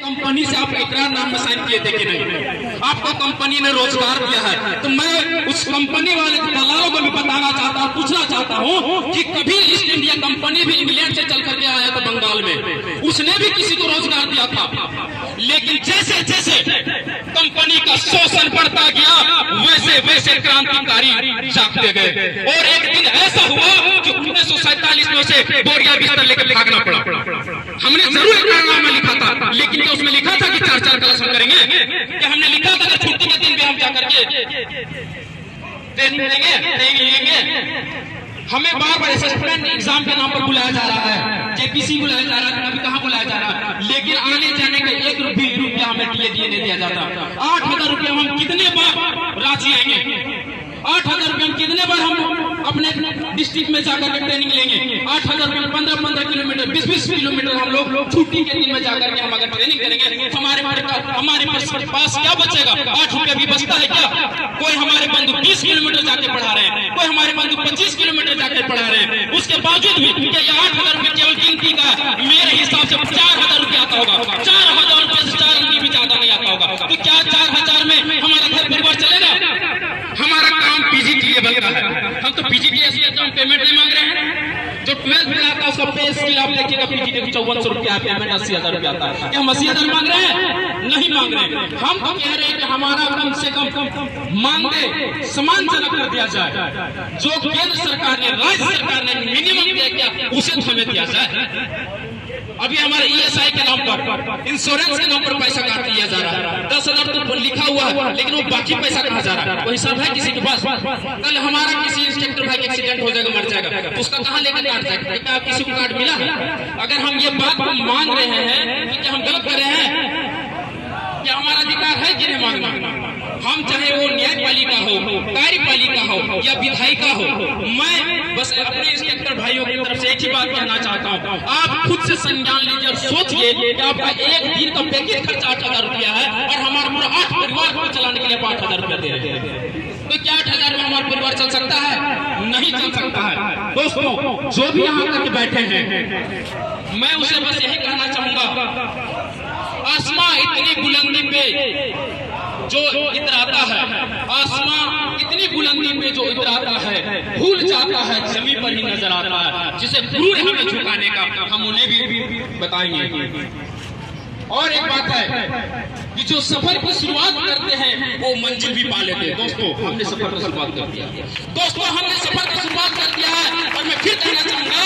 Company से आप इकरारनामा sign किए थे कि नहीं? आपको कंपनी ने रोजगार दिया है, तो मैं उस कंपनी वाले दलालों को भी बताना चाहता हूँ, पूछना चाहता हूँ कि कभी ईस्ट इंडिया कंपनी भी इंग्लैंड से चल करके आया था बंगाल में, उसने भी किसी को रोजगार दिया था। लेकिन जैसे जैसे कंपनी का शोषण बढ़ता गया, वैसे वैसे क्रांतिकारी जागते गए, और एक दिन ऐसा हुआ कि 1947 में उसे बोरिया बिस्तर लेकर भागना पड़ा। हमने जरूर इकरारनामा लिखा था, लेकिन क्या उसमें लिखा था कि 4-4 क्लास हम करेंगे? क्या हमने लिखा था कि छुट्टी के दिन भी हम जाकर के ट्रेनिंग लेंगे? हमें बार बार असिस्टेंट एग्जाम के नाम पर बुलाया जा रहा है, जेपीसी बुलाया जा रहा है, कभी कहाँ बुलाया जा रहा है, लेकिन आने जाने का 1 रुपया हमें दिए नहीं दिया जाता। 8,000 रुपया हम कितने बार रांची आएंगे? 8,000 रुपये हम कितने बार हम अपने डिस्ट्रिक्ट में जाकर के ट्रेनिंग लेंगे? 8,000 रुपये 15-15 किलोमीटर 20-20 किलोमीटर हम लोग छुट्टी के दिन में जाकर के हम अगर ट्रेनिंग करेंगे, हमारे पास क्या बचेगा? 8 रुपये भी बचता है क्या? कोई हमारे बंधु 20 किलोमीटर जाके पढ़ा रहे हैं, कोई हमारे बंधु 25 किलोमीटर जाके पढ़ा रहे हैं, उसके बावजूद भी क्या ये 8,000 रुपये केवल गिनती का? मेरे हिसाब से 4,000 रुपये आता होगा। 4,000 रुपये से 4 अंक भी ज्यादा नहीं आता होगा। तो क्या 4,000 में हमारा घर परिवार चलेगा? हमारा काम पीजीटी बनता है, हम तो पीजीटीएस के हम पेमेंट नहीं मांग रहे हैं। जो 12th में आता है उसका पे स्केल आप देखिएगा, पीजीटी 5400 रुपया पेमेंट, 80,000 रुपया आता है। क्या हम 80,000 मांग रहे हैं? नहीं मांग रहे हैं। हम तो कह रहे हैं कि हमारा कम से कम मानदेय सम्मानजनक कर दिया जाए। जो केंद्र सरकार ने, राज्य सरकार ने मिनिमम दिया गया, उसे तो हमें दिया जाए। अभी हमारे ईएसआई के नाम पर, इंश्योरेंस के नाम पर पैसा काट लिया जा रहा है। 10,000 तो लिखा हुआ है, लेकिन वो बाकी पैसा कहाँ जा रहा है? कोई हिसाब है किसी के पास? कल हमारा किसी इंस्पेक्टर भाई का एक्सीडेंट हो जाएगा, मर जाएगा, तो उसका कहाँ लेकर काट जाएगा? क्या किसी को कार्ड मिला? अगर हम ये बात मान रहे हैं कि क्या हम गलत कर रहे हैं? क्या हमारा अधिकार है कि नहीं मांगना? हम चाहे वो न्यायपालिका हो, कार्यपालिका हो या विधायिका हो, मैं बस अपने इंस्पेक्टर भाइयों की तरफ से एक ही बात कहना चाहता हूँ, आप खुद से संज्ञान लीजिए और सोचिए कि आपका एक दिन का पैकेज खर्च 8,000 रुपया है, और हमारा पूरा 8 परिवार को चलाने के लिए 8,000 रुपया दे रहे हैं। तो क्या 8,000 में हमारा परिवार चल सकता है? नहीं चल सकता है। दोस्तों, जो भी यहाँ तक बैठे हैं, मैं उसे बस यही कहना चाहूंगा, आसमां इतनी बुलंदी पे जो इतराता है, आसमां इतनी बुलंदी पे जो इतराता है, भूल जाता है, जमीन पर ही नजर आता है। जिसे गुरूर हमें झुकाने का, हम उन्हें भी बताएंगे। और एक बात है कि जो सफर की शुरुआत करते हैं वो मंजिल भी पा लेते हैं। दोस्तों, हमने सफर की शुरुआत कर दिया। दोस्तों, हमने सफर की शुरुआत कर दिया है, और मैं फिर कहना चाहूंगा,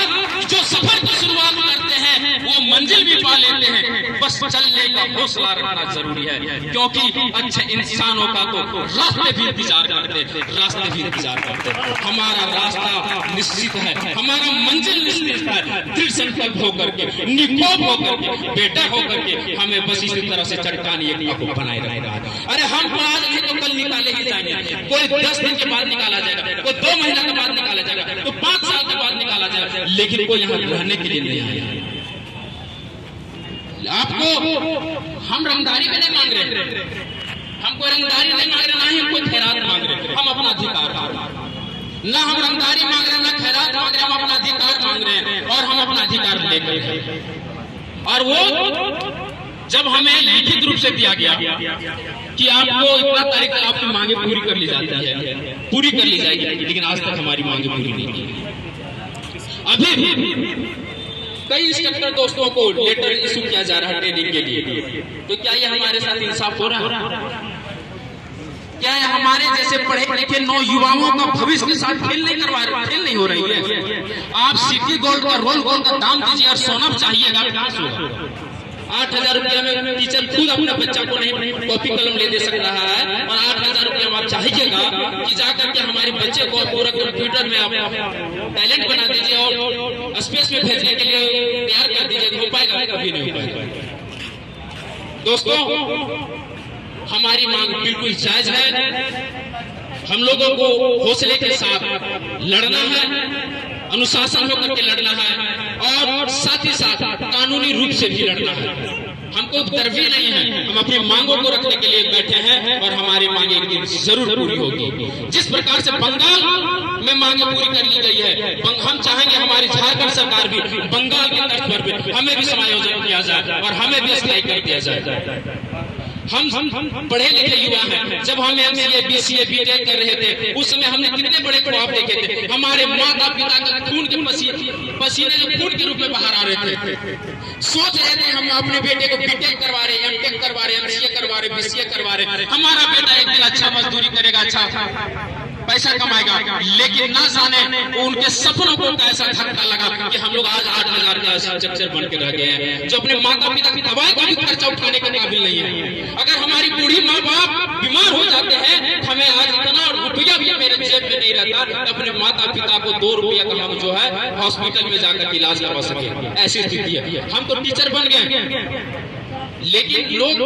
जो सफर की शुरुआत करते हैं वो मंजिल भी पा लेते हैं। बस चलने का हौसला रखना जरूरी है, क्योंकि अच्छे इंसानों का तो रास्ते भी इंतजार करते। हमारा रास्ता निश्चित है, हमारा मंजिल निश्चित है। दृढ़ संकल्प होकर के, निकोप होकर के, बेटा होकर के हमें बस इसी तरह से चट्टानी एकता को बनाए रखना है। अरे हम तो आज नहीं तो कल निकाले ही जाएंगे। कोई 10 दिन के बाद निकाला जाएगा, कोई 2 महीना के बाद निकाला जाएगा, तो 5 साल के बाद निकाला जाएगा, लेकिन कोई यहाँ रहने के लिए नहीं आया। आपको हम रंगदारी में नहीं मांग रहे, हम कोई रंगदारी नहीं मांग रहे, ना ही हम कोई खैरात मांग रहे। हम अपना अधिकार, ना हम रंगदारी मांग रहे, ना खैरात मांग रहे, हम अपना अधिकार मांग रहे हैं, और हम अपना अधिकार लेकर, और वो जब हमें लिखित रूप से दिया गया कि आपको इतना तारीख तक आपकी मांगे पूरी कर ली जाती है, पूरी कर ली जाएगी, लेकिन आज तक हमारी मांगे पूरी नहीं की। अभी भी कई इंस्ट्रक्टर दोस्तों को लेटर इशू किया जा रहा है ट्रेनिंग के लिए, तो क्या ये हमारे साथ इंसाफ हो रहा है? क्या हमारे जैसे पढ़े लिखे नौयुवाओं का भविष्य के साथ खेल नहीं हो रही है? आप सिटी गोल्ड का, रोल गोल्ड का दाम दीजिए और सोना चाहिएगा, कहाँ से होगा? 8,000 रुपया में टीचर खुद अपने बच्चा को नहीं कॉपी कलम ले दे सक रहा है, और 8,000 रुपया आप चाहिएगा कि जाकर के हमारे बच्चे को पूरा कंप्यूटर में आप टैलेंट बना दीजिए और स्पेस में भेजने के लिए तैयार कर दीजिए। हो पाएगा? कभी नहीं हो पाएगा। दोस्तों, हमारी मांग बिल्कुल जायज है। हम लोगों को हौसले के साथ लड़ना है, अनुशासन होकर के लड़ना है, और साथ ही साथ कानूनी रूप से भी लड़ना है। हमको डर भी नहीं है, हम अपनी मांगों को रखने के लिए बैठे हैं और हमारी मांगे एक दिन जरूर पूरी होगी। जिस प्रकार से बंगाल में मांगे पूरी कर ली गई है, हम चाहेंगे हमारी झारखंड सरकार भी बंगाल के तर्ज पर भी हमें भी समायोजन किया जाए और हमें भी स्थायी कर दिया जाए। हम पढ़े लिखे युवा हैं, जब हम MCA BCA BTech कर रहे थे उस समय हमने कितने बड़े ख्वाब देखे थे। हमारे माता पिता का खून के पसीने जो खून के रूप में बाहर आ रहे थे। सोच रहे थे हम अपने बेटे को BTech करवा रहे, MTech करवा रहे, MCA करवा रहे, BCA करवा रहे, हमारा बेटा एक दिन अच्छा मजदूरी करेगा, अच्छा पैसा कमाएगा। लेकिन ना जाने उनके सपनों को कैसा धक्का लगा कि हम लोग आज 8,000 का स्ट्रक्चर बन के रह गए हैं, जो अपने माता पिता की दवाई का भी खर्चा उठाने के काबिल नहीं है। अगर हमारी बूढ़ी माँ बाप बीमार हो जाते हैं, हमें आज इतना रुपया भी मेरे जेब में नहीं रहता, अपने माता पिता को 2 रुपया का हम जो है हॉस्पिटल में जाकर इलाज करवा सके। ऐसी स्थिति है। हम तो टीचर बन गए, लेकिन लोग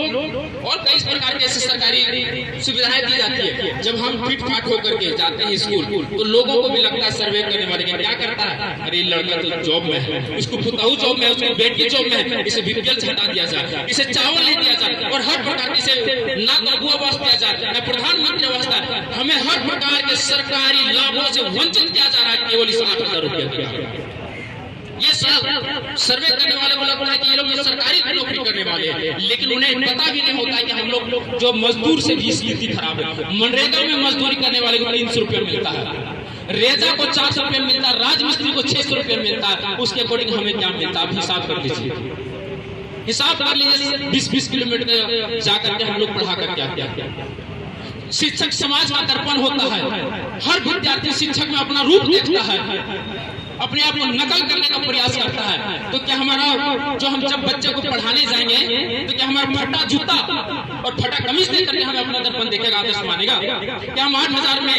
और कई प्रकार की ऐसी सरकारी सुविधाएं दी जाती है। जब हम फिट फाट होकर के जाते हैं स्कूल, तो लोगों को भी लगता है सर्वे करने वाले क्या करता है, अरे लड़का तो जॉब में है, उसको पुताऊ जॉब में है, उसकी बेटी जॉब में है, इसे BPL हटा दिया जाए, इसे चावल नहीं दिया जाए और हर प्रकार की इसे ना लघु आवास दिया जाए न प्रधानमंत्री आवास दिया। हमें हर प्रकार के सरकारी लाभों से वंचित किया जा रहा है केवल इस 8,000 रुपया दिया। ये सर्वे करने वाले को लगता है कि ये लोग सरकारी नौकरी करने वाले हैं, लेकिन उन्हें पता भी नहीं होता कि हम लोग जो मजदूर से भी स्थिति खराब है। मनरेगा में मजदूरी करने वाले को 300 रुपया मिलता है, रेजा को 400 रुपया मिलता है, राजमिस्त्री को 600 रुपया मिलता है। उसके अकॉर्डिंग हमें क्या मिलता है, आप हिसाब कर लीजिए, हिसाब कर लीजिए। 20-20 किलोमीटर जाकर के हम लोग पढ़ा कर क्या। शिक्षक समाज का दर्पण होता है। हर विद्यार्थी शिक्षक में अपना रूप देखता है, अपने आप को नकल करने का प्रयास करता है। तो क्या हमारा जो हम जब बच्चे को पढ़ाने जाएंगे तो क्या हमारा फटा जूता और फटा कमीज देख करके हमें अपना दर्पण देखेगा, आदर्श मानेगा? क्या हम 8,000 में